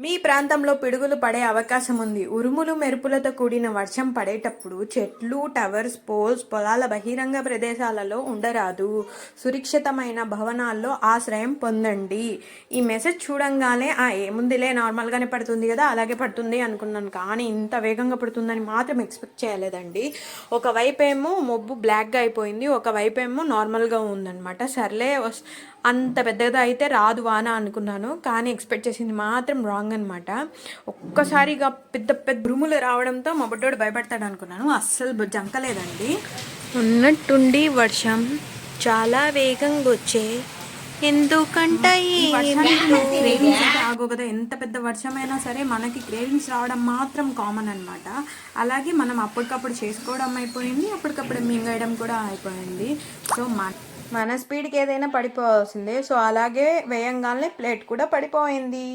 మీ ప్రాంతంలో పిడుగులు పడే అవకాశం ఉంది. ఉరుములు, మెరుపులతో కూడిన వర్షం పడేటప్పుడు చెట్లు, టవర్స్, పోల్స్, పొలాల బహిరంగ ప్రదేశాలలో ఉండరాదు. సురక్షితమైన భవనాల్లో ఆశ్రయం పొందండి. ఈ మెసేజ్ చూడంగానే ఏముందిలే నార్మల్గానే పడుతుంది కదా అలాగే పడుతుంది అనుకున్నాను. కానీ ఇంత వేగంగా పడుతుందని మాత్రం ఎక్స్పెక్ట్ చేయలేదండి. ఒకవైపేమో మొబ్బు బ్లాక్గా అయిపోయింది, ఒకవైపేమో నార్మల్గా ఉందన్నమాట. సర్లే అంత పెద్దగా అయితే రాదు వాన అనుకున్నాను, కానీ ఎక్స్పెక్ట్ చేసింది మాత్రం రాంగ్ అనమాట. ఒక్కసారిగా పెద్ద పెద్ద ఉరుములు రావడంతో మా బుడ్డోడు భయపడతాడు అనుకున్నాను, అస్సలు జంకలేదండి. ఉన్నట్టుండి వర్షం చాలా వేగంగా వచ్చే ఎందుకంటే ఆగో కదా. ఎంత పెద్ద వర్షమైనా సరే మనకి క్రేవింగ్స్ రావడం మాత్రం కామన్ అనమాట. అలాగే మనం అప్పటికప్పుడు చేసుకోవడం అయిపోయింది, అప్పటికప్పుడు మింగేయడం కూడా అయిపోయింది. సో మన స్పీడ్కి ఏదైనా పడిపోవాల్సిందే. సో అలాగే వేయంగానే ప్లేట్ కూడా పడిపోయింది.